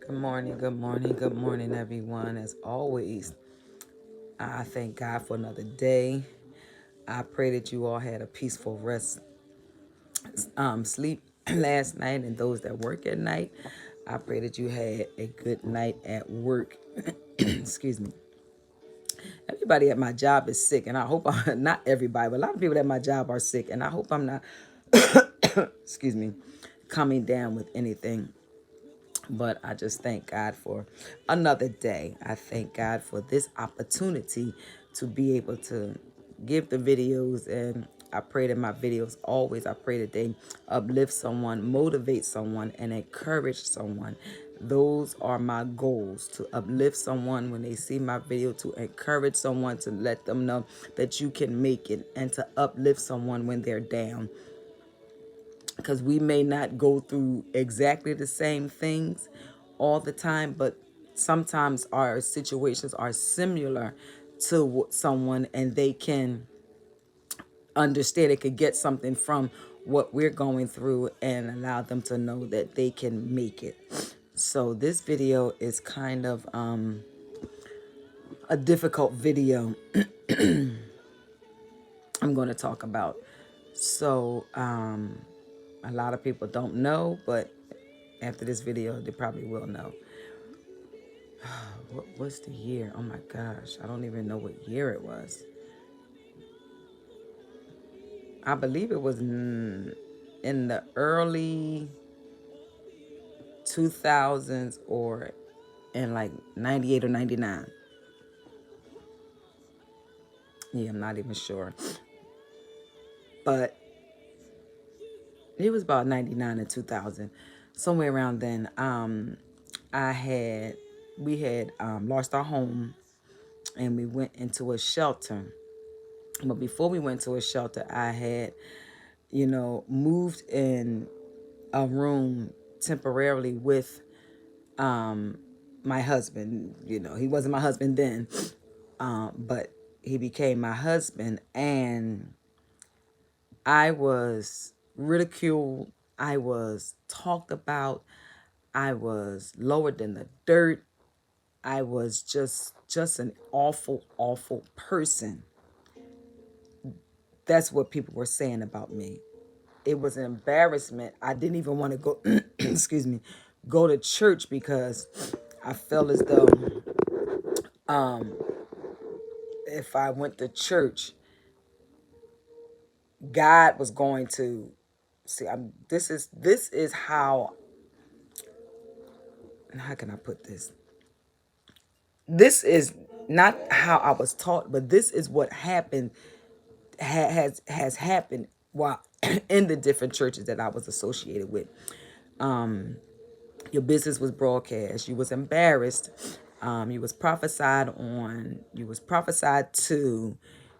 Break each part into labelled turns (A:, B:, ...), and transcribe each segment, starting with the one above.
A: Good morning, everyone. As always, I thank God for another day. I pray that you all had a peaceful sleep last night, and those that work at night, I pray that you had a good night at work. Excuse me. Everybody at my job is sick, and I hope I'm not everybody, but a lot of people at my job are sick, and I hope I'm not, excuse me, coming down with anything. But I just thank God for another day. I thank God for this opportunity to be able to give the videos. And I pray that my videos always, I pray that they uplift someone, motivate someone, and encourage someone. Those are my goals, to uplift someone when they see my video, to encourage someone, to let them know that you can make it, and to uplift someone when they're down, because we may not go through exactly the same things all the time, but sometimes our situations are similar to someone, and they can understand, they could get something from what we're going through and allow them to know that they can make it. So this video is kind of a difficult video I'm going to talk about. So a lot of people don't know, but after this video, they probably will know. What was the year? Oh my gosh, I don't even know what year it was. I believe it was in the early 2000s, or in like 98 or 99. Yeah, I'm not even sure. But it was about 99 and 2000. Somewhere around then. We had lost our home, and we went into a shelter. But before we went to a shelter, I had, moved in a room temporarily with my husband. He wasn't my husband then, but he became my husband. And I was ridiculed. I was talked about. I was lowered in the dirt. I was just an awful, awful person. That's what people were saying about me. It was an embarrassment. I didn't even want to go, excuse me, go to church, because I felt as though if I went to church, God was going to see. This is how can I put this? This is not how I was taught, but this is what happened has happened while in the different churches that I was associated with. Your business was broadcast. You was embarrassed. You was prophesied on. You was prophesied to.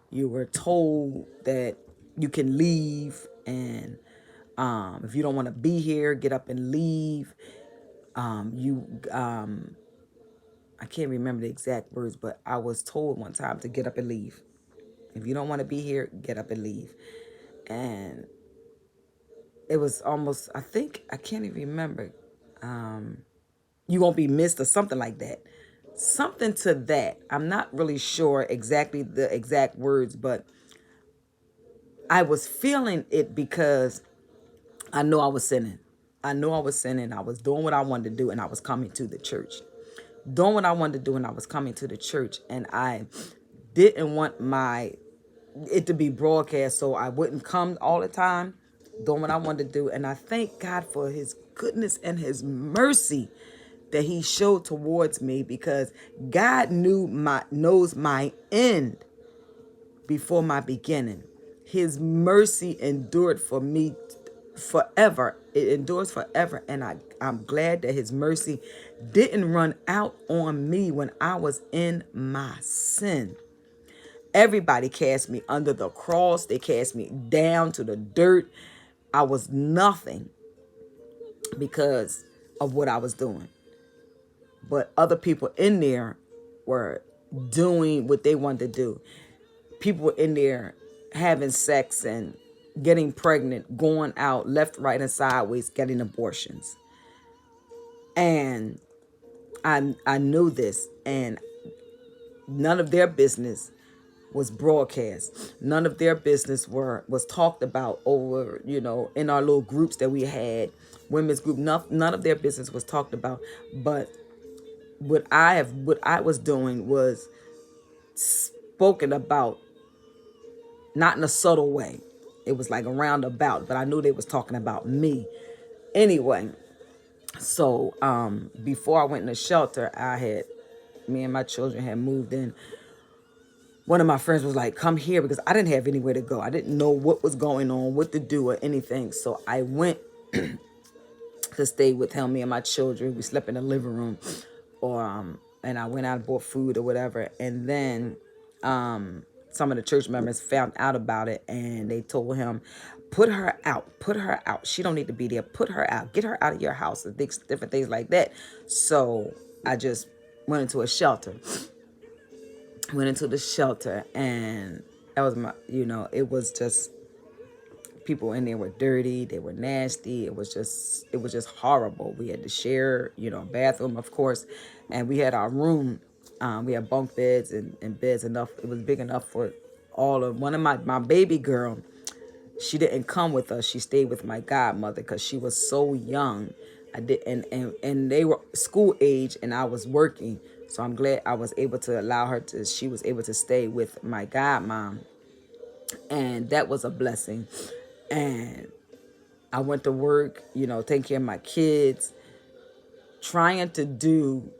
A: You were told that you can leave, and if you don't want to be here, get up and leave. I can't remember the exact words, but I was told one time to get up and leave. If you don't want to be here, get up and leave. And it was almost, I can't even remember. You won't be missed, or something like that. Something to that. I'm not really sure exactly the exact words, but I was feeling it because I know I was sinning. I know I was sinning. I was doing what I wanted to do, and I was coming to the church. Doing what I wanted to do, and I was coming to the church, and I didn't want it to be broadcast, so I wouldn't come all the time. Doing what I wanted to do, and I thank God for His goodness and His mercy that He showed towards me, because God knows my end before my beginning. His mercy endured for me forever. It endures forever. And I'm glad that His mercy didn't run out on me when I was in my sin. Everybody cast me under the cross. They cast me down to the dirt. I was nothing because of what I was doing. But other people in there were doing what they wanted to do. People were in there having sex and getting pregnant, going out left, right, and sideways, getting abortions. And I knew this, and none of their business was broadcast. None of their business was talked about over, in our little groups that we had, women's group. None of their business was talked about. But what I was doing was spoken about, not in a subtle way. It was like a roundabout, but I knew they was talking about me. Anyway, so before I went in the shelter, me and my children had moved in. One of my friends was like, come here, because I didn't have anywhere to go. I didn't know what was going on, what to do or anything. So I went to stay with him, me and my children. We slept in the living room, and I went out and bought food or whatever. And then some of the church members found out about it, and they told him, put her out. She don't need to be there. Put her out. Get her out of your house. And different things like that. So I just went into a shelter. And that was it was just, people in there were dirty, they were nasty. It was just horrible. We had to share, a bathroom, of course, and we had our room. We had bunk beds and beds enough. It was big enough for all of. One of my baby girl, she didn't come with us. She stayed with my godmother because she was so young. I did, and they were school age, and I was working. So I'm glad I was able to allow her to. She was able to stay with my godmom, and that was a blessing. And I went to work, taking care of my kids, trying to do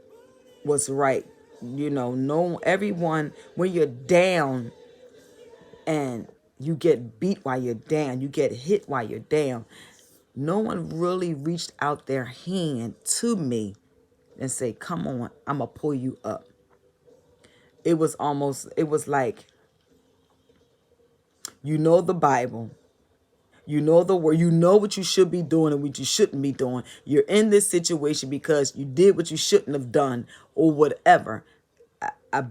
A: what's right. No, everyone, when you're down and you get beat while you're down, you get hit while you're down, no one really reached out their hand to me and say, come on, I'm going to pull you up. It was like, the Bible. You know the word. You know what you should be doing and what you shouldn't be doing. You're in this situation because you did what you shouldn't have done or whatever. I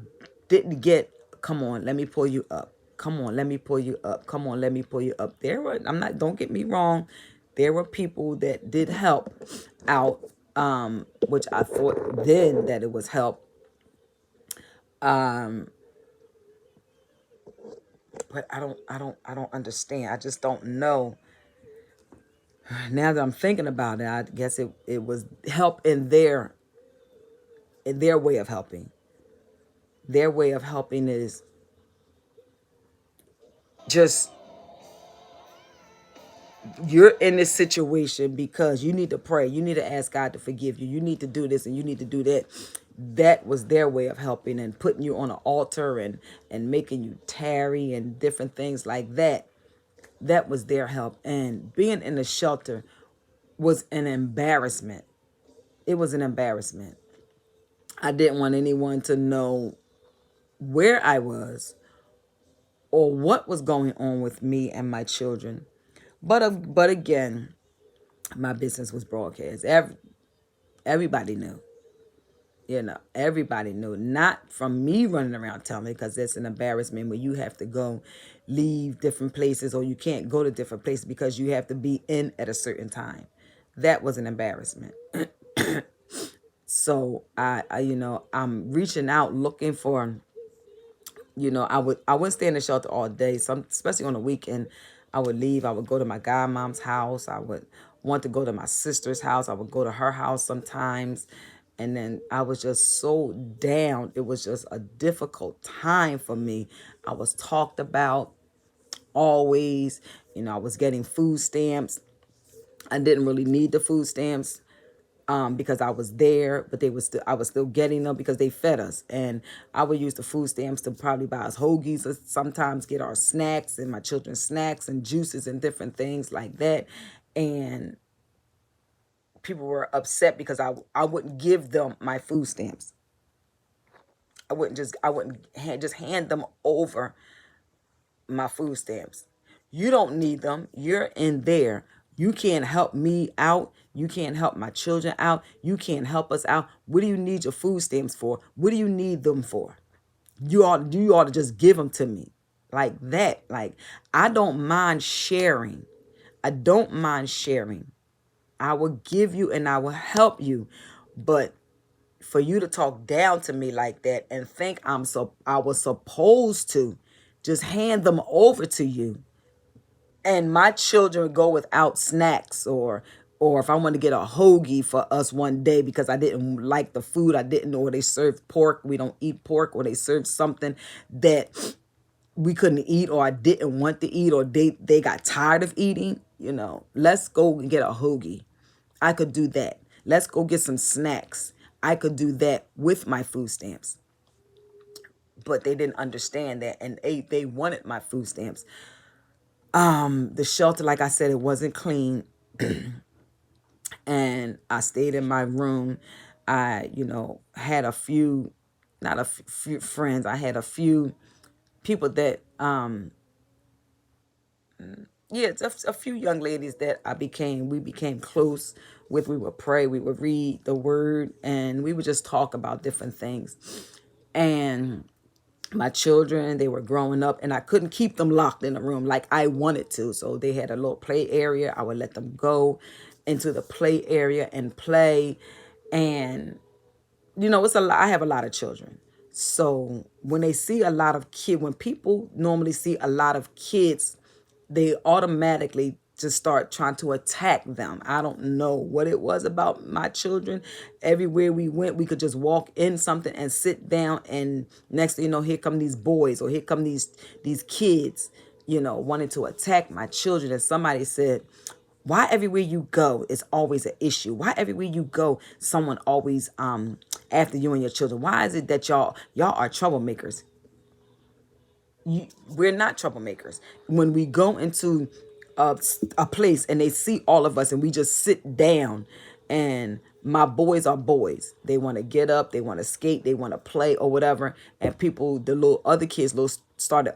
A: didn't get, come on, let me pull you up. Come on, let me pull you up. Come on, let me pull you up. Don't get me wrong. There were people that did help out, which I thought then that it was help. But I don't understand. I just don't know. Now that I'm thinking about it, I guess it was help in their way of helping. Their way of helping is just, you're in this situation because you need to pray. You need to ask God to forgive you. You need to do this and you need to do that. That was their way of helping and putting you on an altar and making you tarry and different things like that. That was their help. And being in the shelter was an embarrassment. It was an embarrassment. I didn't want anyone to know where I was or what was going on with me and my children. But again, my business was broadcast. Everybody knew. Everybody knew. Not from me running around telling me, because it's an embarrassment when you have to go leave different places, or you can't go to different places because you have to be in at a certain time. That was an embarrassment. So I'm reaching out looking for, I wouldn't stay in the shelter all day. Especially on the weekend, I would leave. I would go to my godmom's house. I would want to go to my sister's house. I would go to her house sometimes. And then I was just so down. It was just a difficult time for me. I was talked about always. I was getting food stamps. I didn't really need the food stamps, because I was there, but I was still getting them because they fed us. And I would use the food stamps to probably buy us hoagies, or sometimes get our snacks and my children's snacks and juices and different things like that. And people were upset because I wouldn't give them my food stamps. I wouldn't just hand them over my food stamps. You don't need them. You're in there. You can't help me out. You can't help my children out. You can't help us out. What do you need your food stamps for? What do you need them for? You ought to just give them to me like that. Like, I don't mind sharing. I don't mind sharing. I will give you and I will help you, but for you to talk down to me like that and think I was supposed to just hand them over to you, and my children go without snacks, or if I want to get a hoagie for us one day because I didn't like the food, I didn't know, or they served pork, we don't eat pork, or they served something that we couldn't eat, or I didn't want to eat, or they got tired of eating, let's go and get a hoagie. I could do that. Let's go get some snacks. I could do that with my food stamps. But they didn't understand that, and they wanted my food stamps. The shelter, like I said, it wasn't clean, and I stayed in my room. I, had a few, not a few friends. I had a few people that, yeah, it's a few young ladies that we became close with. We would pray, we would read the word, and we would just talk about different things. And my children, they were growing up, and I couldn't keep them locked in a room like I wanted to. So they had a little play area. I would let them go into the play area and play. And, it's a lot. I have a lot of children. So when they see a lot of kids, when people normally see a lot of kids, they automatically just start trying to attack them. I don't know what it was about my children. Everywhere we went, we could just walk in something and sit down, and next thing you know, here come these boys, or here come these kids, wanting to attack my children. And somebody said, why everywhere you go it's always an issue? Why everywhere you go someone always after you and your children? Why is it that y'all are troublemakers? We're not troublemakers. When we go into a place and they see all of us and we just sit down, and my boys are boys, they want to get up, they want to skate, they want to play or whatever, and people, the little other kids,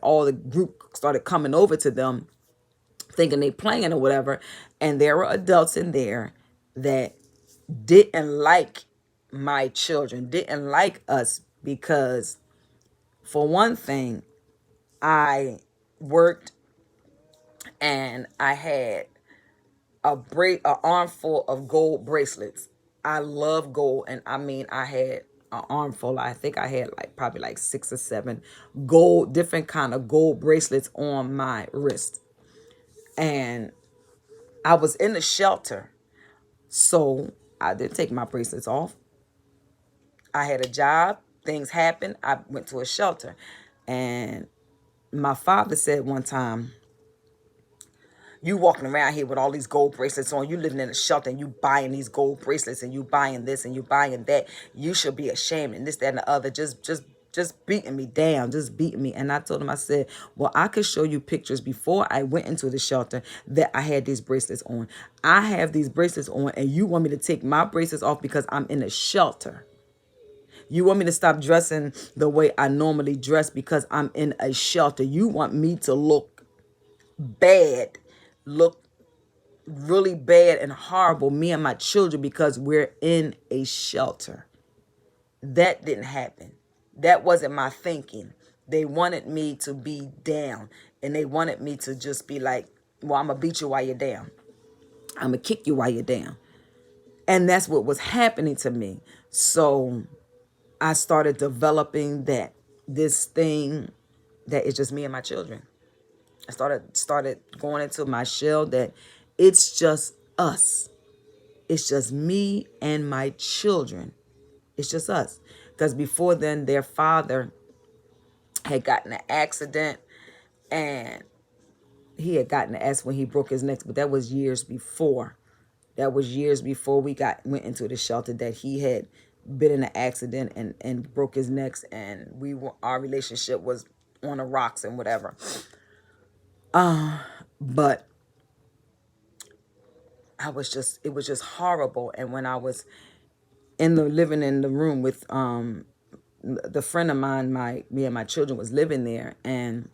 A: all the group started coming over to them thinking they playing or whatever, and there were adults in there that didn't like my children, didn't like us, because for one thing, I worked and I had a armful of gold bracelets. I love gold, and I mean, I had an armful. I think I had probably like 6 or 7 gold, different kind of gold bracelets on my wrist. And I was in the shelter, so I didn't take my bracelets off. I had a job, things happened, I went to a shelter. And my father said one time, you walking around here with all these gold bracelets on, you living in a shelter, and you buying these gold bracelets, and you buying this and you buying that. You should be ashamed, and this, that, and the other. Just beating me down, just beating me. And I told him, I said, well, I could show you pictures before I went into the shelter that I had these bracelets on. I have these bracelets on, and you want me to take my bracelets off because I'm in a shelter. You want me to stop dressing the way I normally dress because I'm in a shelter. You want me to look bad, look really bad and horrible, me and my children, because we're in a shelter. That didn't happen. That wasn't my thinking. They wanted me to be down, and they wanted me to just be like, well, I'm going to beat you while you're down. I'm going to kick you while you're down. And that's what was happening to me. So I started developing this thing that is just me and my children. I started going into my shell that it's just us. It's just me and my children. It's just us. Because before then, their father had gotten an accident, and he had gotten an accident when he broke his neck, but that was years before. That was years before we went into the shelter, that he had been in an accident and broke his neck, and our relationship was on the rocks and whatever. But it was just horrible. And when I was living in the room with the friend of mine, me and my children was living there, and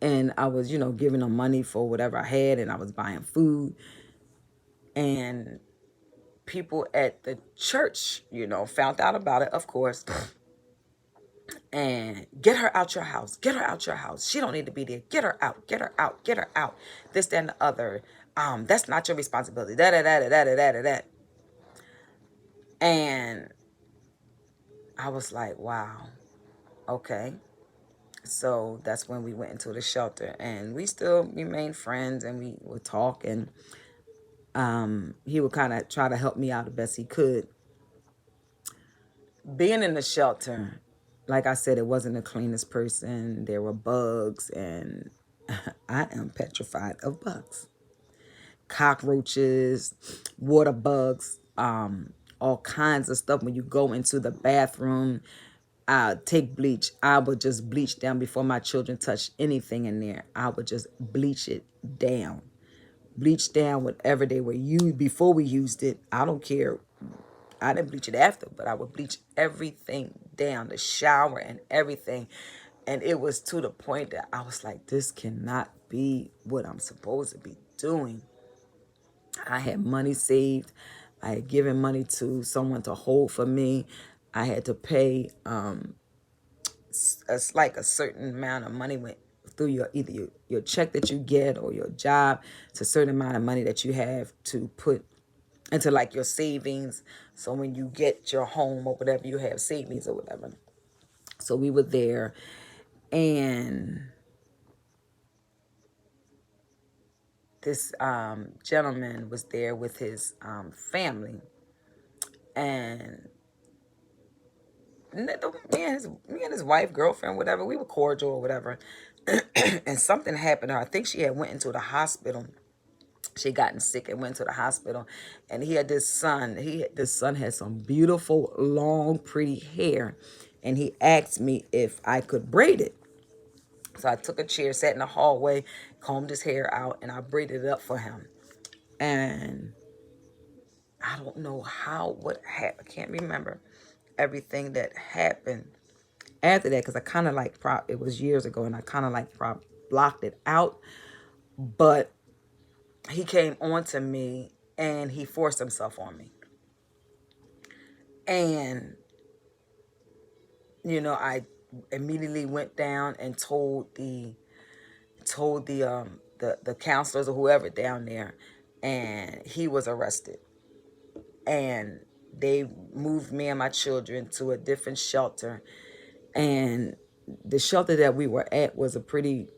A: I was, giving them money for whatever I had, and I was buying food, and people at the church, found out about it, of course, and get her out your house, get her out your house. She don't need to be there. Get her out, get her out, get her out. This, that, and the other. That's not your responsibility. Da da da da da da da da. And I was like, wow, okay. So that's when we went into the shelter, and we still remained friends, and we would talk, and he would kind of try to help me out the best he could. Being in the shelter, like I said, it wasn't the cleanest person. There were bugs, and I am petrified of bugs. Cockroaches, water bugs, all kinds of stuff. When you go into the bathroom, take bleach. I would just bleach down before my children touched anything in there. I would just bleach it down. Bleach down whatever they were used before we used it. I don't care. I didn't bleach it after, but I would bleach everything down, the shower and everything. And it was to the point that I was like, this cannot be what I'm supposed to be doing. I had money saved. I had given money to someone to hold for me. I had to pay it's like a certain amount of money went through your either your check that you get or your job. It's a certain amount of money that you have to put into like your savings. So when you get your home or whatever, you have savings or whatever. So we were there, and this gentleman was there with his family, and me and his wife, girlfriend, whatever, we were cordial or whatever. And something happened to her. I think she had went into the hospital. She gotten sick and went to the hospital. And he had this son. This son had some beautiful, long, pretty hair. And he asked me if I could braid it. So I took a chair, sat in the hallway, combed his hair out, and I braided it up for him. And I don't know what happened. I can't remember everything that happened after that, because I kind of like it was years ago, and I kind of like blocked it out. But he came on to me and he forced himself on me. And I immediately went down and told the counselors or whoever down there, and he was arrested. And they moved me and my children to a different shelter. And the shelter that we were at was it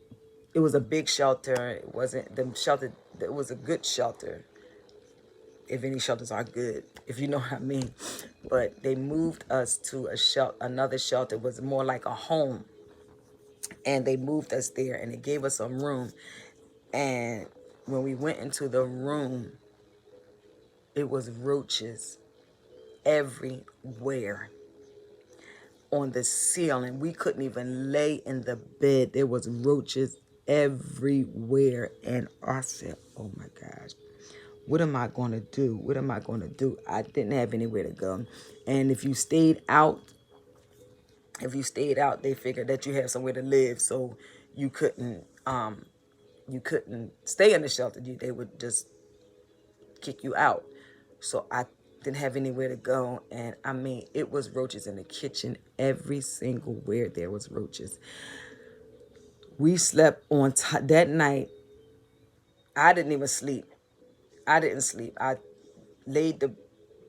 A: was a big shelter. It wasn't the shelter, it was a good shelter. If any shelters are good, if you know what I mean. But they moved us to another shelter. It was more like a home. And they moved us there, and they gave us some room. And when we went into the room, it was roaches everywhere on the ceiling. We couldn't even lay in the bed. There was roaches everywhere. And I said, oh my gosh, what am I going to do? What am I going to do? I didn't have anywhere to go. And if you stayed out, they figured that you had somewhere to live. So you couldn't stay in the shelter. They would just kick you out. So I didn't have anywhere to go. And I mean, it was roaches in the kitchen. Every single where there was roaches. We slept on top that night. I didn't even sleep. I didn't sleep. I laid the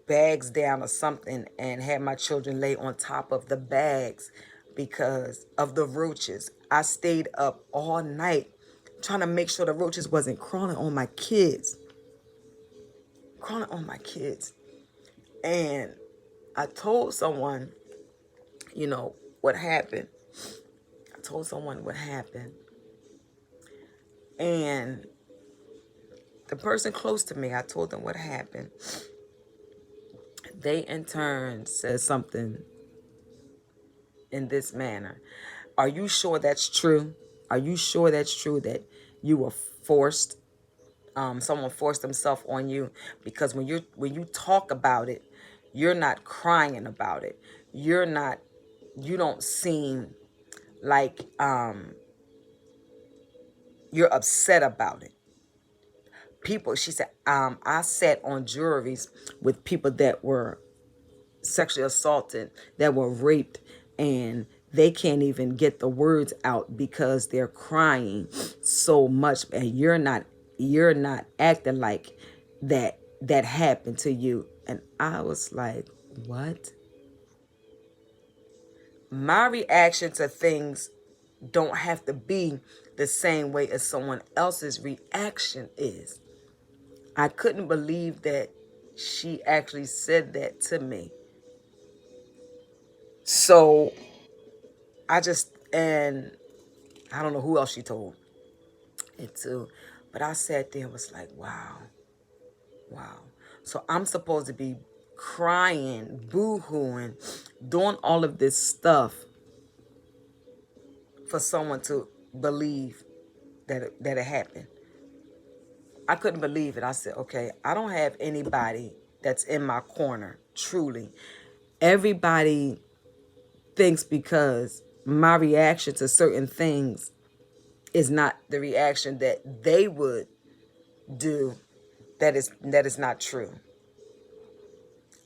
A: bags down or something and had my children lay on top of the bags because of the roaches. I stayed up all night trying to make sure the roaches wasn't crawling on my kids. And I told someone, what happened. And the person close to me, I told them what happened. They in turn said something in this manner. Are you sure that's true? Are you sure that's true that you were forced? Someone forced themselves on you? Because when you talk about it, you're not crying about it. You don't seem like you're upset about it. People, she said, I sat on juries with people that were sexually assaulted, that were raped, and they can't even get the words out because they're crying so much. And you're not acting like that happened to you. And I was like, what? My reaction to things don't have to be the same way as someone else's reaction is. I couldn't believe that she actually said that to me. So and I don't know who else she told it to, but I sat there and was like, wow, wow. So I'm supposed to be crying, boo-hooing, doing all of this stuff for someone to believe that it happened. I couldn't believe it. I said, okay, I don't have anybody that's in my corner, truly. Everybody thinks because my reaction to certain things is not the reaction that they would do, that is not true.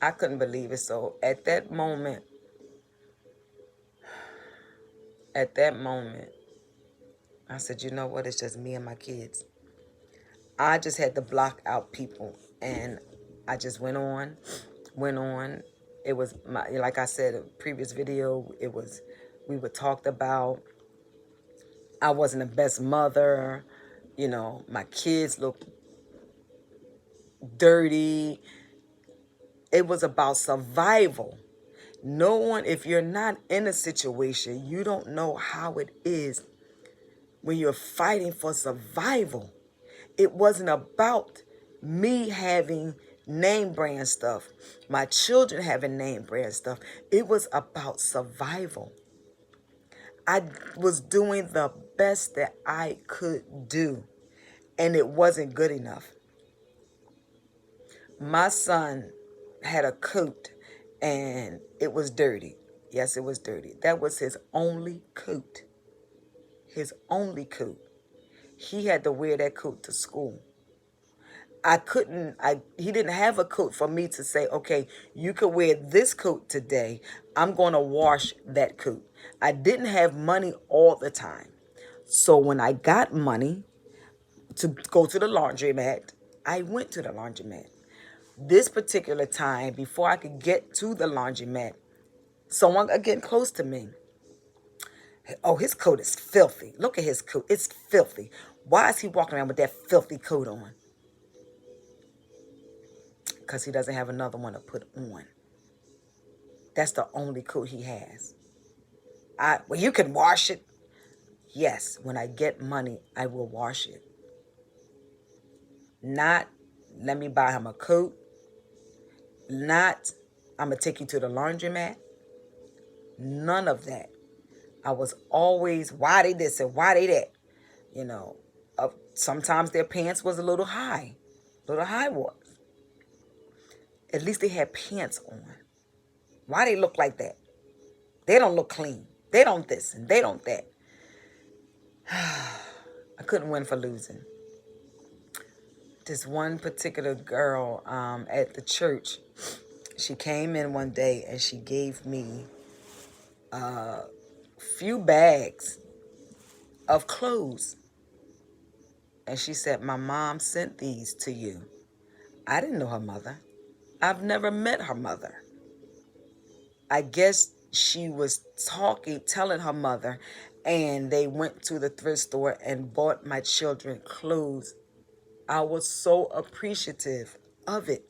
A: I couldn't believe it. So at that moment, I said, you know what? It's just me and my kids. I just had to block out people, and I just went on. It was like I said in a previous video, we were talked about. I wasn't the best mother. My kids looked dirty. It was about survival. No one, if you're not in a situation, you don't know how it is when you're fighting for survival. It wasn't about me having name brand stuff, my children having name brand stuff. It was about survival. I was doing the best that I could do, and it wasn't good enough. My son had a coat, and it was dirty. Yes, it was dirty. That was his only coat. His only coat. He had to wear that coat to school. He didn't have a coat for me to say, okay, you could wear this coat today. I'm going to wash that coat. I didn't have money all the time. So when I got money to go to the laundromat, I went to the laundromat. This particular time, before I could get to the laundromat, someone got getting close to me. Oh, his coat is filthy. Look at his coat. It's filthy. Why is he walking around with that filthy coat on? Because he doesn't have another one to put on. That's the only coat he has. Well, you can wash it. Yes, when I get money, I will wash it. Not, let me buy him a coat. Not, I'm going to take you to the laundromat. None of that. I was always, why they this and why they that? Sometimes their pants was a little high was. At least they had pants on. Why they look like that? They don't look clean. They don't this and they don't that. I couldn't win for losing. This one particular girl at the church, she came in one day and she gave me a few bags of clothes. And she said, my mom sent these to you. I didn't know her mother. I've never met her mother. I guess she was telling her mother, and they went to the thrift store and bought my children clothes. I was so appreciative of it.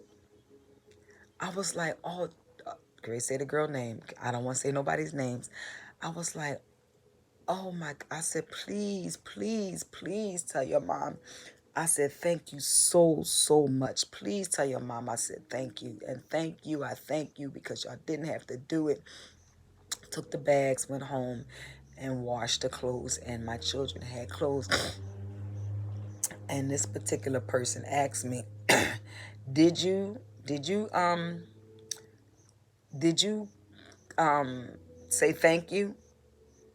A: I was like, oh, Grace say the girl name. I don't want to say nobody's names. I was like, oh my, I said, please, please, please tell your mom. I said, thank you so, so much. Please tell your mom I said thank you. And I thank you because y'all didn't have to do it. Took the bags, went home, and washed the clothes. And my children had clothes. And this particular person asked me, did you say thank you?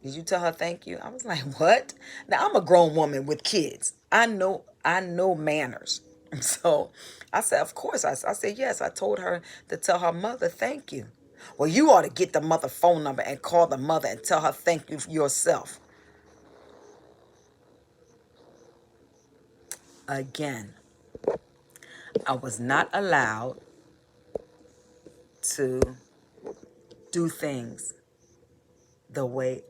A: Did you tell her thank you? I was like, what? Now, I'm a grown woman with kids. I know manners. So I said, of course. I said, yes. I told her to tell her mother thank you. Well, you ought to get the mother phone number and call the mother and tell her thank you yourself. Again, I was not allowed to do things the way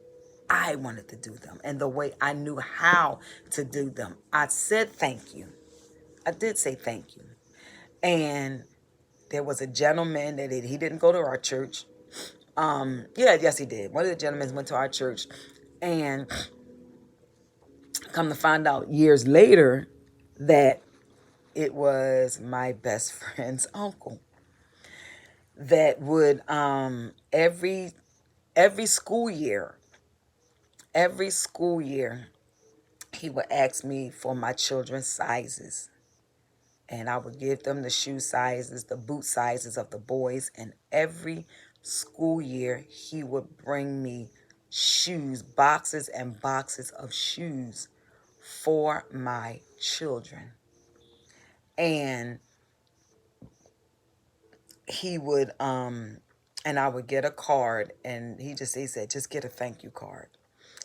A: I wanted to do them and the way I knew how to do them. I said thank you. I did say thank you. And there was a gentleman that he didn't go to our church. Yes, he did. One of the gentlemen went to our church, and come to find out years later that it was my best friend's uncle that would every school year, every school year, he would ask me for my children's sizes. And I would give them the shoe sizes, the boot sizes of the boys. And every school year, he would bring me shoes, boxes and boxes of shoes for my children. And he would, and I would get a card, and he said, just get a thank you card.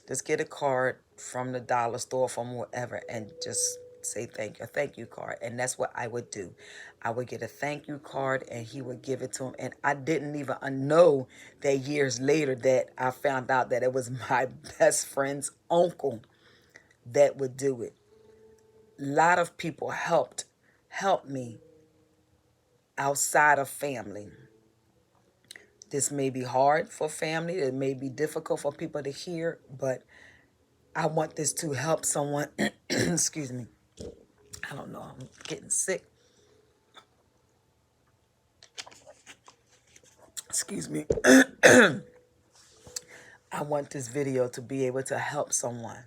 A: Just get a card from the dollar store, from whatever, and just say thank you, a thank you card. And that's what I would do. I would get a thank you card, and he would give it to him. And I didn't even know that years later that I found out that it was my best friend's uncle that would do it. A lot of people helped me outside of family. This may be hard for family. It may be difficult for people to hear, but I want this to help someone. Excuse me. I don't know. I'm getting sick. Excuse me. I want this video to be able to help someone.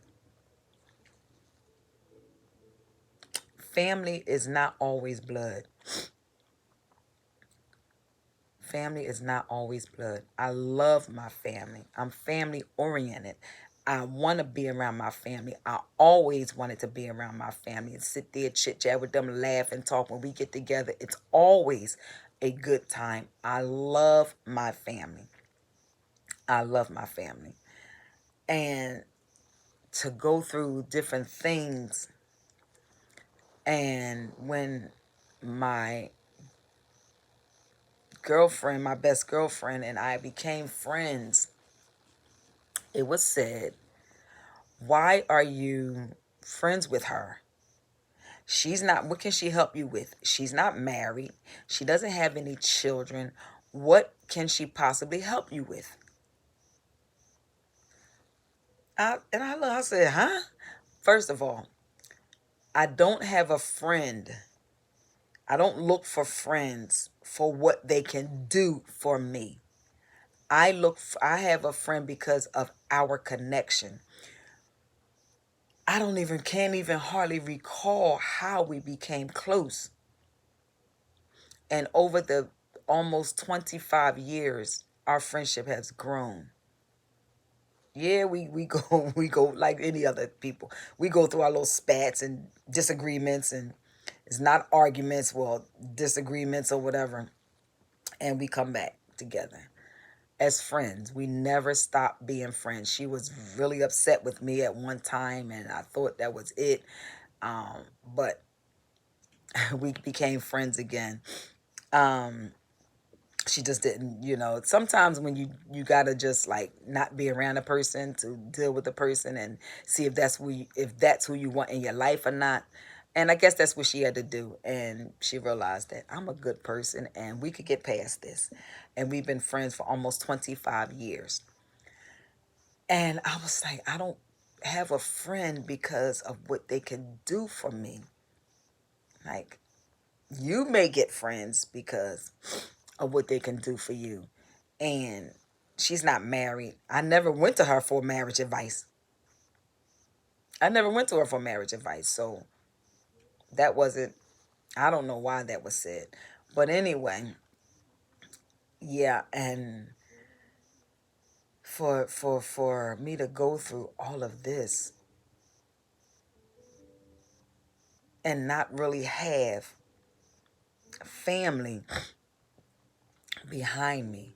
A: Family is not always blood. Family is not always blood. I love my family. I'm family oriented. I want to be around my family. I always wanted to be around my family and sit there, chit chat with them, laugh and talk when we get together. It's always a good time. I love my family. I love my family. And to go through different things, and when my girlfriend, my best girlfriend, and I became friends, it was said, why are you friends with her? She's not, what can she help you with? She's not married. She doesn't have any children. What can she possibly help you with? I said, huh? First of all, I don't have a friend. I don't look for friends for what they can do for me. I have a friend because of our connection. Can't even hardly recall how we became close. And over the almost 25 years, our friendship has grown. Yeah, we go we go like any other people. We go through our little spats and disagreements, and it's not arguments, well, disagreements or whatever, and we come back together as friends. We never stopped being friends. She was really upset with me at one time, and I thought that was it. But we became friends again. She just didn't, sometimes when you gotta just like not be around a person to deal with the person and see if that's who you want in your life or not. And I guess that's what she had to do. And she realized that I'm a good person and we could get past this. And we've been friends for almost 25 years. And I was like, I don't have a friend because of what they can do for me. Like, you may get friends because of what they can do for you. And she's not married. I never went to her for marriage advice. So that wasn't, I don't know why that was said. But anyway, yeah, and for me to go through all of this and not really have family behind me.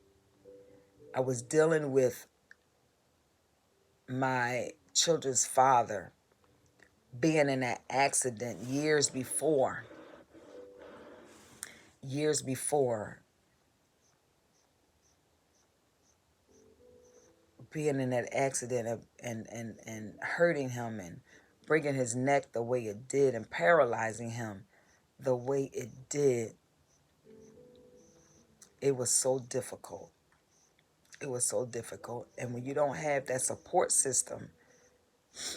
A: I was dealing with my children's father being in an accident years before, being in that accident and hurting him and breaking his neck the way it did and paralyzing him the way it did, it was so difficult. It was so difficult. And when you don't have that support system,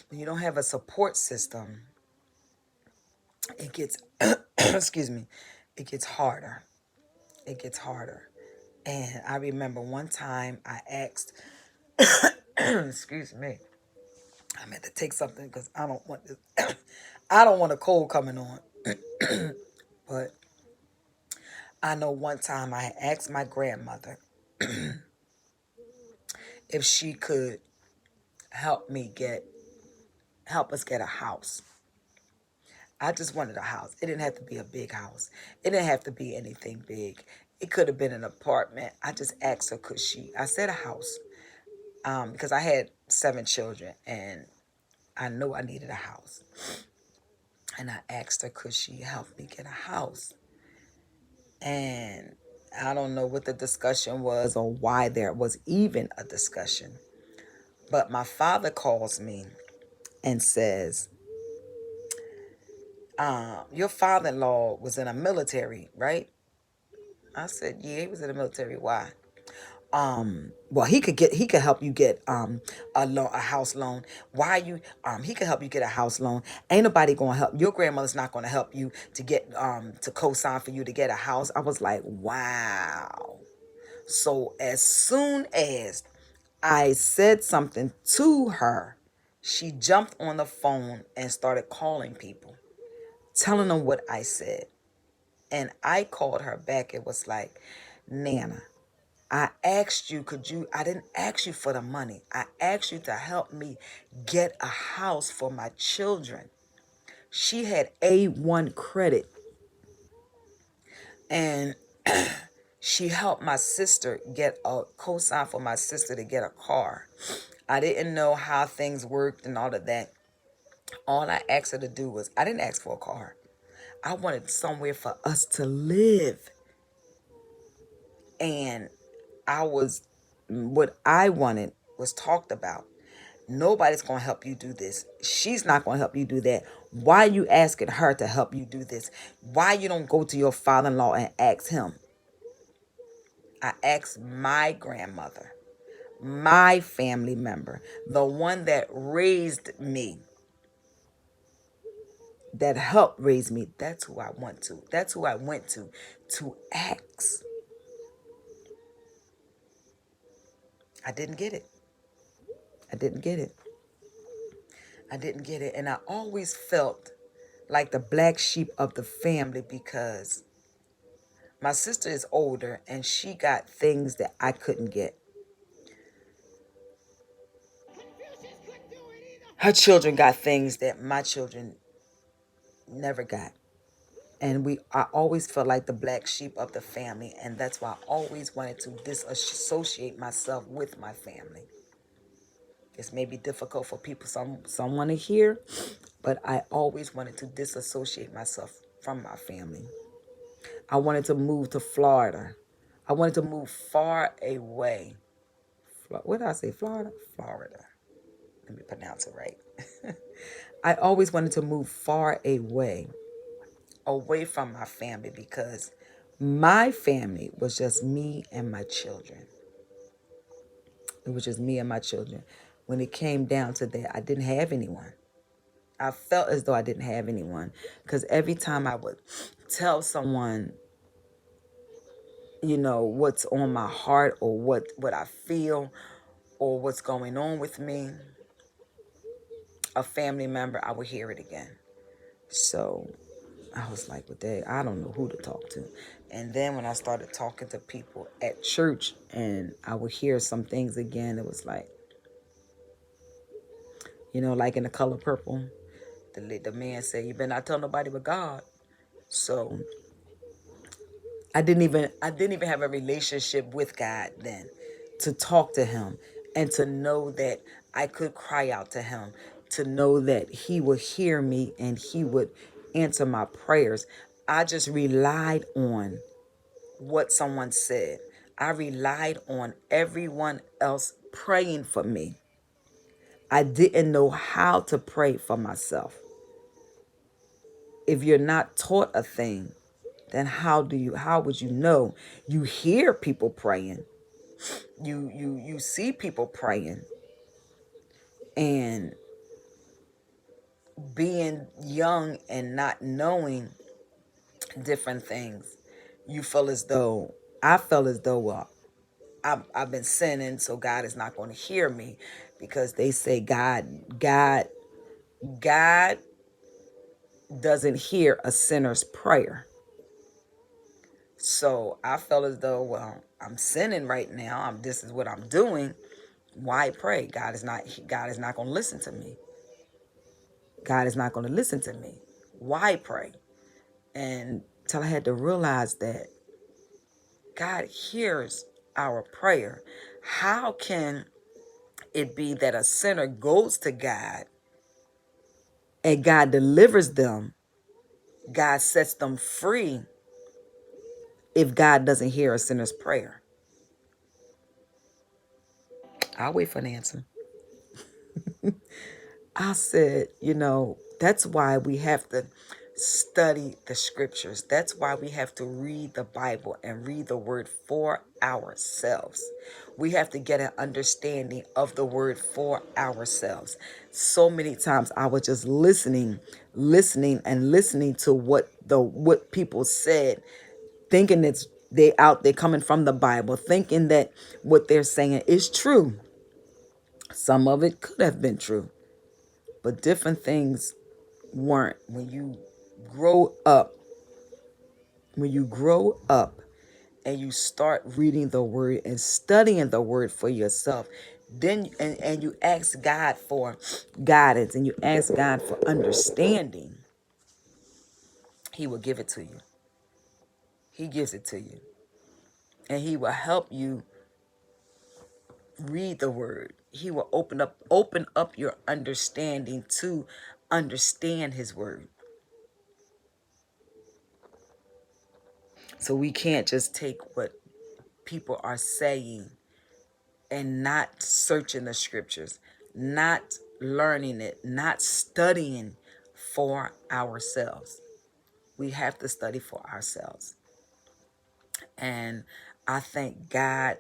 A: when you don't have a support system, it gets, excuse me, it gets harder. It gets harder. And I remember one time I asked, excuse me, I meant to take something because I don't want this, I don't want a cold coming on. But I know one time I asked my grandmother if she could help me help us get a house. I just wanted a house. It didn't have to be a big house. It didn't have to be anything big. It could have been an apartment. I just asked her, could she? I said a house, because I had 7 children and I knew I needed a house. And I asked her, could she help me get a house? And I don't know what the discussion was or why there was even a discussion. But my father calls me and says, your father-in-law was in a military, right? I said, yeah, he was in the military. Why? Well, he could help you get a house loan. Why you he could help you get a house loan. Ain't nobody gonna help. Your grandmother's not gonna help you to get to co-sign for you to get a house. I was like, wow. So as soon as I said something to her, she jumped on the phone and started calling people, telling them what I said. And I called her back. It was like, Nana, I asked you, I didn't ask you for the money. I asked you to help me get a house for my children. She had A1 credit and she helped my sister get a cosign for my sister to get a car. I didn't know how things worked and all of that. All I asked her to do was, I didn't ask for a car. I wanted somewhere for us to live. And what I wanted was talked about. Nobody's going to help you do this. She's not going to help you do that. Why are you asking her to help you do this? Why you don't go to your father-in-law and ask him? I asked my grandmother, my family member, the one that raised me, that helped raise me. That's who I went to. That's who I went to ask. I didn't get it. I didn't get it. I didn't get it. And I always felt like the black sheep of the family because my sister is older and she got things that I couldn't get. Her children got things that my children never got. And I always felt like the black sheep of the family. And that's why I always wanted to disassociate myself with my family. This may be difficult for people, someone to hear, but I always wanted to disassociate myself from my family. I wanted to move to Florida. I wanted to move far away. What did I say? Florida? Florida. Let me pronounce it right. I always wanted to move far away from my family because my family was just me and my children. It was just me and my children. When it came down to that, I didn't have anyone. I felt as though I didn't have anyone because every time I would tell someone, what's on my heart or what I feel or what's going on with me, a family member, I would hear it again. So I was like, well, Dad, I don't know who to talk to. And then when I started talking to people at church and I would hear some things again, it was like, like in The Color Purple, the man said, you better not tell nobody but God. So I didn't even have a relationship with God then to talk to him and to know that I could cry out to him, to know that he would hear me and he would answer my prayers. I just relied on what someone said. I relied on everyone else praying for me. I didn't know how to pray for myself. If you're not taught a thing, then how would you know? You hear people praying. You see people praying, and being young and not knowing different things, you feel as though I felt as though, well, I've been sinning, so God is not going to hear me, because they say God doesn't hear a sinner's prayer. So I felt as though, well, I'm sinning right now. This is what I'm doing. Why pray? God is not going to listen to me. God is not going to listen to me. Why pray? And till I had to realize that God hears our prayer. How can it be that a sinner goes to God and God delivers them, God sets them free, if God doesn't hear a sinner's prayer? I'll wait for an answer. I said, that's why we have to study the scriptures. That's why we have to read the Bible and read the word for ourselves. We have to get an understanding of the word for ourselves. So many times I was just listening and listening to what people said, thinking they're coming from the Bible, thinking that what they're saying is true. Some of it could have been true, but different things weren't. Grow up, when you grow up and you start reading the word and studying the word for yourself, then and you ask God for guidance and you ask God for understanding, he will give it to you. He gives it to you. And he will help you read the word. He will open up your understanding to understand his word. So we can't just take what people are saying and not searching the scriptures, not learning it, not studying for ourselves. We have to study for ourselves. And I thank God,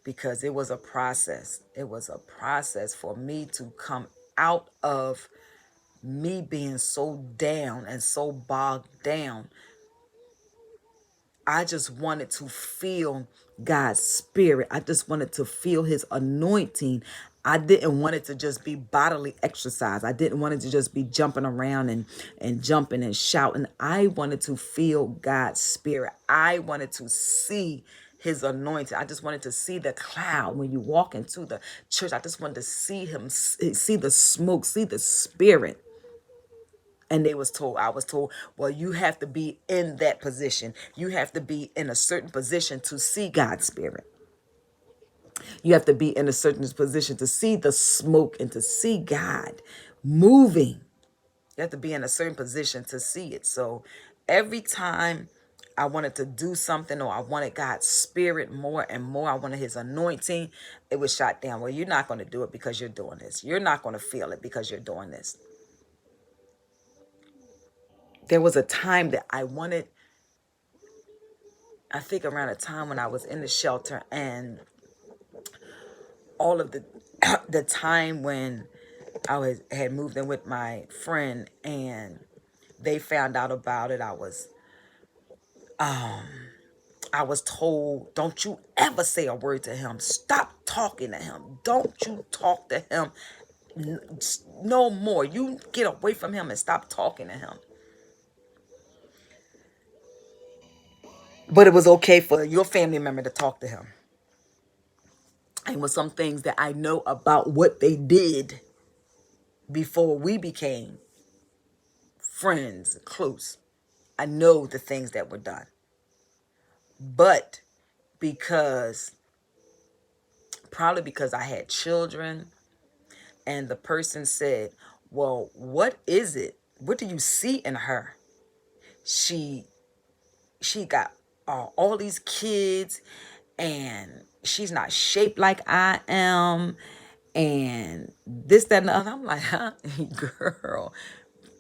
A: because it was a process. It was a process for me to come out of me being so down and so bogged down. I just wanted to feel God's spirit. I just wanted to feel his anointing. I didn't want it to just be bodily exercise. I didn't want it to just be jumping around and jumping and shouting. I wanted to feel God's spirit. I wanted to see his anointing. I just wanted to see the cloud when you walk into the church. I just wanted to see him, see the smoke, see the spirit. And I was told, well, you have to be in that position. You have to be in a certain position to see God's spirit. You have to be in a certain position to see the smoke and to see God moving. You have to be in a certain position to see it. So every time I wanted to do something, or I wanted God's spirit more and more, I wanted his anointing, it was shot down. Well, you're not going to do it because you're doing this. You're not going to feel it because you're doing this. There was a time that I think around a time when I was in the shelter, and all of the time when had moved in with my friend and they found out about it, I was told, don't you ever say a word to him. Stop talking to him. Don't you talk to him no more. You get away from him and stop talking to him. But it was okay for your family member to talk to him. And with some things that I know about what they did before we became friends, close, I know the things that were done. But probably because I had children, and the person said, well, what is it? What do you see in her? She got all these kids, and she's not shaped like I am, and this, that, and the other. I'm like, huh? Girl,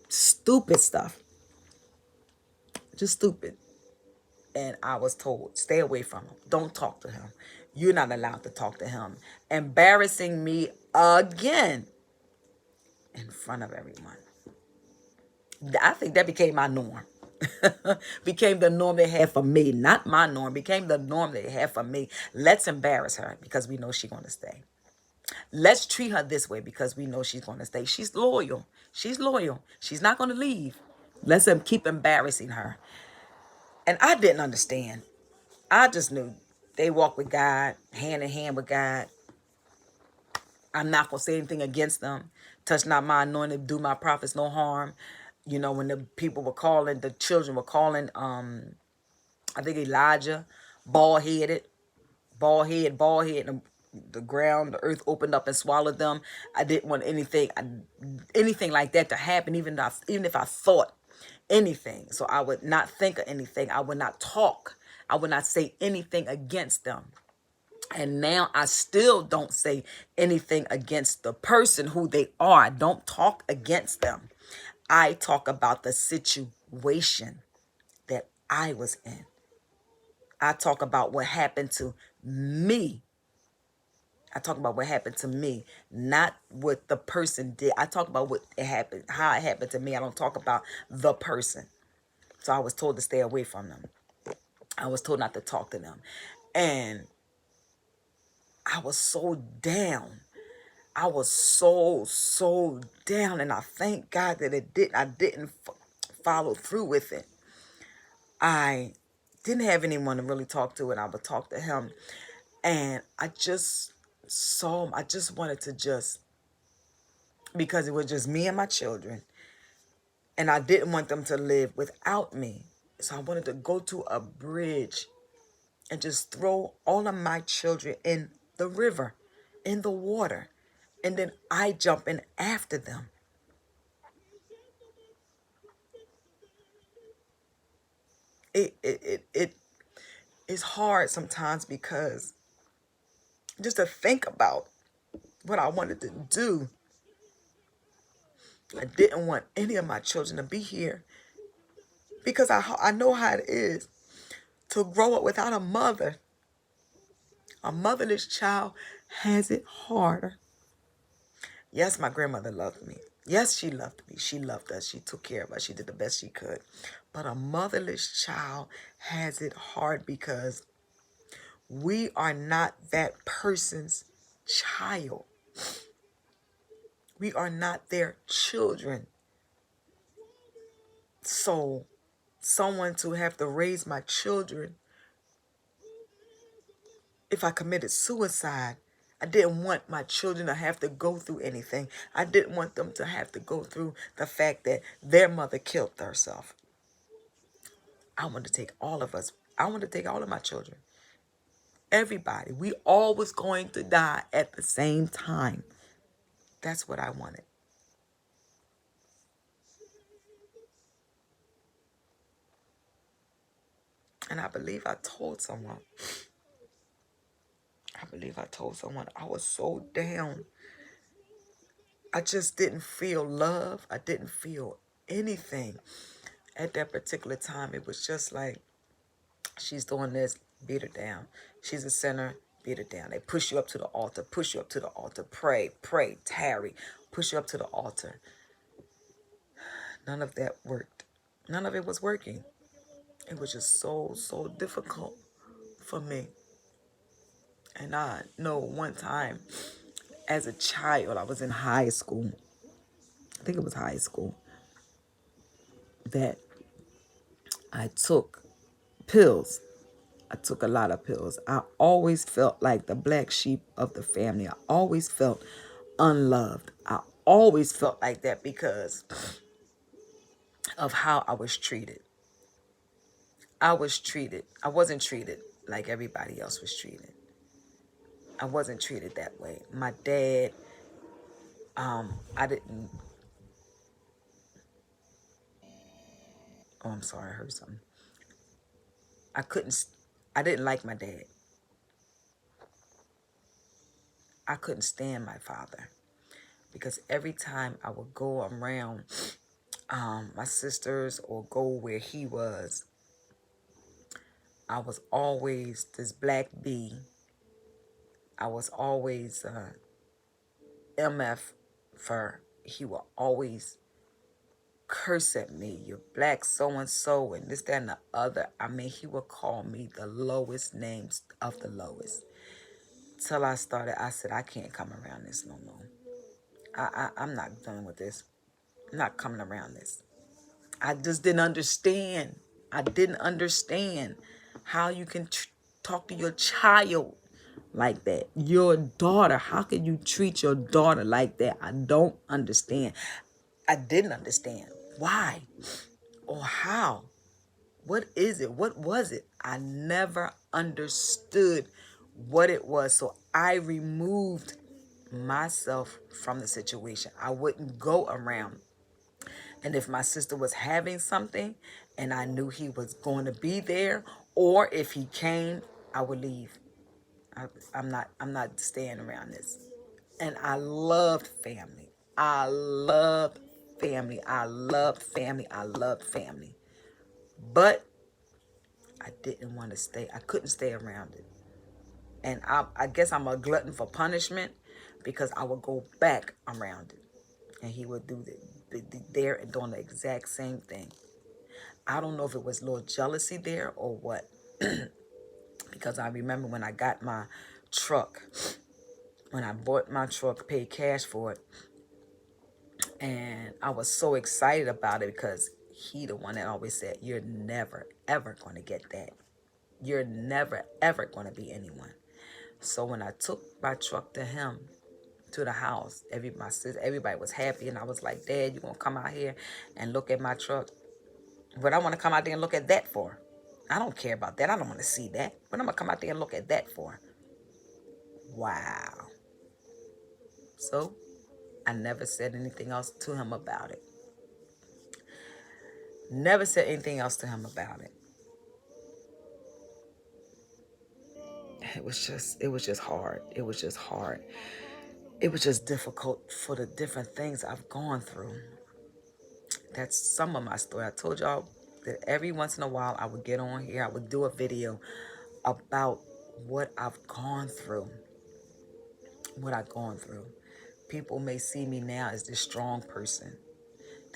A: stupid stuff. Just stupid. And I was told, stay away from him. Don't talk to him. You're not allowed to talk to him. Embarrassing me again in front of everyone. I think that became my norm. Became the norm they had for me. Not my norm. Became the norm they had for me. Let's embarrass her because we know she's going to stay. Let's treat her this way because we know she's going to stay. She's loyal. She's loyal. She's not going to leave. Let's keep embarrassing her. And I didn't understand. I just knew they walk with God, hand in hand with God. I'm not going to say anything against them. Touch not my anointed, do my prophets no harm. You know, when the people were calling, the children were calling, I think Elijah, bald-headed, and the ground, the earth opened up and swallowed them. I didn't want anything like that to happen, even if I thought anything. So I would not think of anything. I would not talk. I would not say anything against them. And now I still don't say anything against the person who they are. I don't talk against them. I talk about the situation that I was in. I talk about what happened to me. I talk about what happened to me, not what the person did. I talk about what it happened, how it happened to me. I don't talk about the person. So I was told to stay away from them. I was told not to talk to them. And I was so down. I was so down. And I thank God that I didn't follow through with it. I didn't have anyone to really talk to, and I would talk to him. And I just saw him. I just wanted to because it was just me and my children. And I didn't want them to live without me. So I wanted to go to a bridge and just throw all of my children in the river, in the water. And then I jump in after them. It is hard sometimes because just to think about what I wanted to do. I didn't want any of my children to be here because I know how it is to grow up without a mother. A motherless child has it harder. Yes, my grandmother loved me. Yes, she loved me. She loved us. She took care of us. She did the best she could. But a motherless child has it hard because we are not that person's child. We are not their children. So someone to have to raise my children, if I committed suicide, I didn't want my children to have to go through anything. I didn't want them to have to go through the fact that their mother killed herself. I want to take all of us. I want to take all of my children. Everybody. We all was going to die at the same time. That's what I wanted. And I believe I told someone. I was so down. I just didn't feel love. I didn't feel anything at that particular time. It was just like, she's doing this, beat her down. She's a sinner, beat her down. They push you up to the altar, pray, tarry, push you up to the altar. None of that worked. None of it was working. It was just so difficult for me. And I know one time as a child, I was in high school. I think it was high school, that I took pills. I took a lot of pills. I always felt like the black sheep of the family. I always felt unloved. I always felt like that because of how I was treated. I wasn't treated like everybody else was treated. I wasn't treated that way. My dad, I didn't, oh, I'm sorry, I heard something. I didn't like my dad. I couldn't stand my father, because every time I would go around my sisters or go where he was, I was always this black bee. I was always MF for, he would always curse at me, you're black so-and-so and this, that, and the other. I mean, he would call me the lowest names of the lowest. Till I started, I said, I can't come around this no more. I'm not done with this. I'm not coming around this. I just didn't understand. I didn't understand how you can talk to your child like that. Your daughter. How can you treat your daughter like that? I don't understand. I didn't understand. Why? Or how? What is it? What was it? I never understood what it was. So I removed myself from the situation. I wouldn't go around. And if my sister was having something and I knew he was going to be there, or if he came, I would leave. I'm not staying around this. And I loved family. I loved family. I loved family. I loved family. But I didn't want to stay. I couldn't stay around it. And I guess I'm a glutton for punishment, because I would go back around it. And he would do there and doing the exact same thing. I don't know if it was a little jealousy there or what. Because I remember when I got my truck, when I bought my truck, paid cash for it, and I was so excited about it, because he the one that always said, you're never, ever going to get that. You're never, ever going to be anyone. So when I took my truck to him, to the house, everybody was happy, and I was like, Dad, you gonna come out here and look at my truck? What I want to come out there and look at that for? I don't care about that. I don't want to see that. What am I gonna come out there and look at that for? Wow. So I never said anything else to him about it. Never said anything else to him about it. It was just hard. It was just hard. It was just difficult for the different things I've gone through. That's some of my story. I told y'all that every once in a while I would get on here. I would do a video about what I've gone through. What I've gone through. People may see me now as this strong person.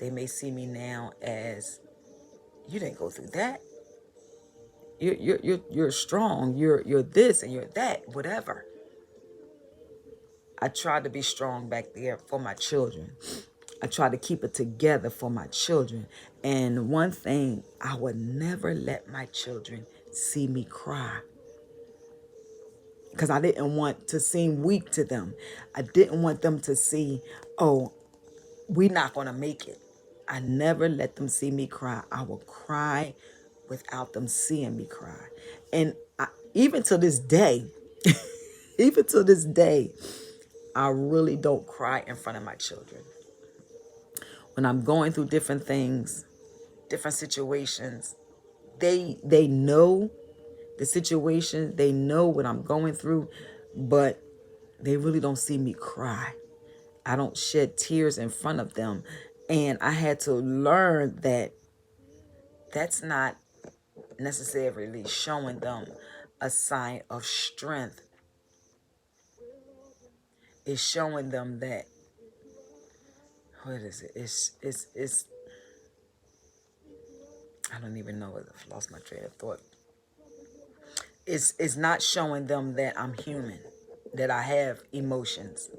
A: They may see me now as, you didn't go through that. You're strong. You're this and you're that. Whatever. I tried to be strong back there for my children. I tried to keep it together for my children. And one thing, I would never let my children see me cry, because I didn't want to seem weak to them. I didn't want them to see, oh, we're not going to make it. I never let them see me cry. I will cry without them seeing me cry. And even to this day, even to this day, I really don't cry in front of my children. When I'm going through different things, different situations, they know the situation. They know what I'm going through, but they really don't see me cry. I don't shed tears in front of them. And I had to learn that that's not necessarily showing them a sign of strength. It's showing them that, what is it? It's I don't even know. I've lost my train of thought. It's not showing them that I'm human, that I have emotions.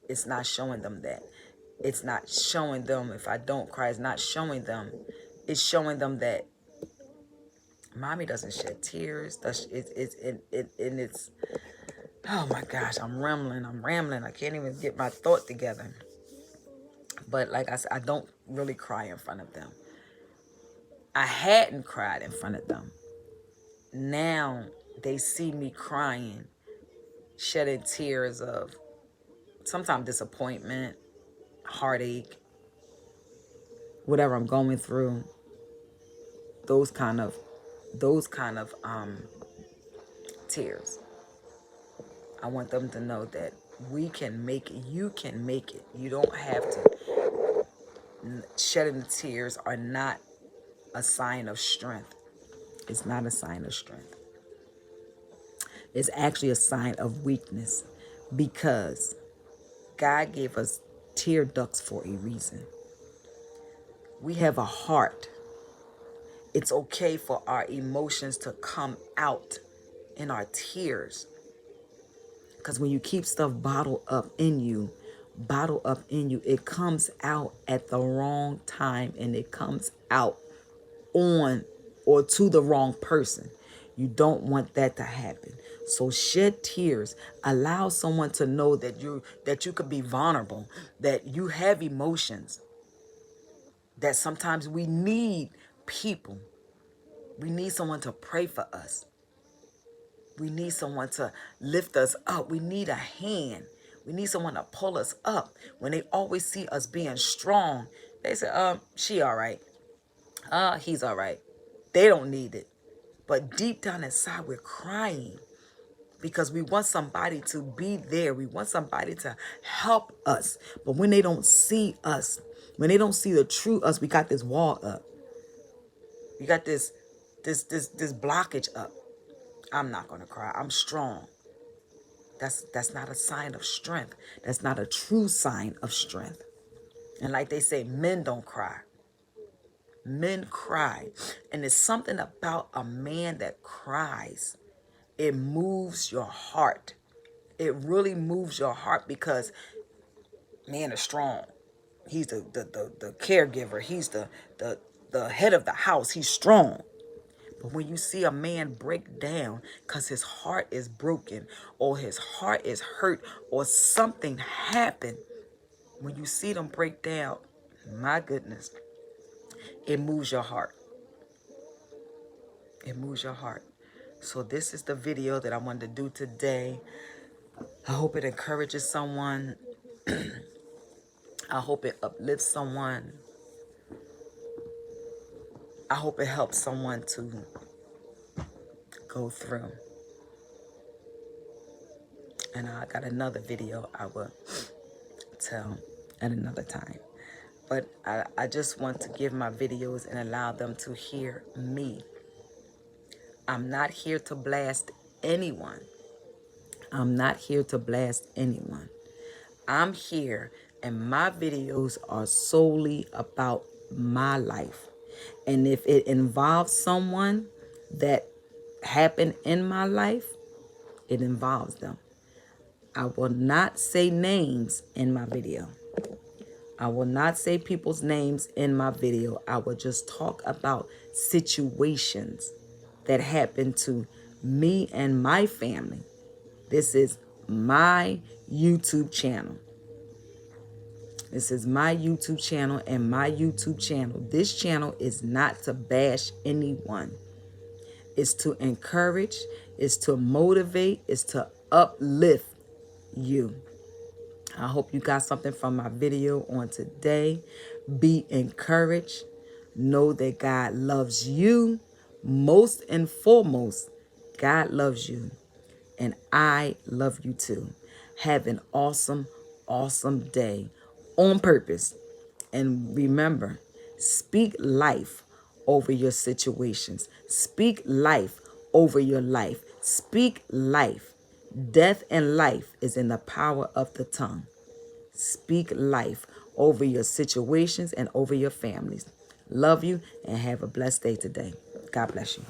A: It's not showing them that. It's not showing them, if I don't cry, it's not showing them. It's showing them that mommy doesn't shed tears. And it's, oh my gosh, I'm rambling. I can't even get my thought together. But like I said, I don't really cry in front of them. I hadn't cried in front of them. Now they see me crying, shedding tears of sometimes disappointment, heartache, whatever I'm going through. Those kind of tears. I want them to know that We can make it. You can make it. You don't have to. Shedding the tears are not a sign of strength. It's not a sign of strength. It's actually a sign of weakness, because God gave us tear ducts for a reason. We have a heart. It's okay for our emotions to come out in our tears. Because when you keep stuff bottled up in you, it comes out at the wrong time, and it comes out on or to the wrong person. You don't want that to happen. So shed tears. Allow someone to know that you could be vulnerable, that you have emotions, that sometimes we need people. We need someone to pray for us. We need someone to lift us up. We need a hand. We need someone to pull us up. When they always see us being strong, they say, she all right. He's all right. They don't need it. But deep down inside, we're crying because we want somebody to be there. We want somebody to help us. But when they don't see us, when they don't see the true us, we got this wall up. We got this blockage up. I'm not going to cry. I'm strong. That's not a sign of strength. That's not a true sign of strength. And like they say, men don't cry. Men cry. And there's something about a man that cries. It moves your heart. It really moves your heart, because man is strong. He's the caregiver. He's the head of the house. He's strong. But when you see a man break down because his heart is broken, or his heart is hurt, or something happened, when you see them break down, my goodness, it moves your heart. It moves your heart. So this is the video that I wanted to do today. I hope it encourages someone. I hope it uplifts someone. I hope it helps someone to go through. And I got another video I will tell at another time. But I just want to give my videos and allow them to hear me. I'm not here to blast anyone. I'm not here to blast anyone. I'm here, and my videos are solely about my life. And if it involves someone that happened in my life, it involves them. I will not say names in my video. I will not say people's names in my video. I will just talk about situations that happened to me and my family. This is my YouTube channel. This is my YouTube channel, and my YouTube channel. This channel is not to bash anyone. It's to encourage. It's to motivate. It's to uplift you. I hope you got something from my video on today. Be encouraged. Know that God loves you. Most and foremost, God loves you. And I love you too. Have an awesome, awesome day on purpose. And remember, speak life over your situations. Speak life over your life. Speak life. Death and life is in the power of the tongue. Speak life over your situations and over your families. Love you, and have a blessed day today. God bless you.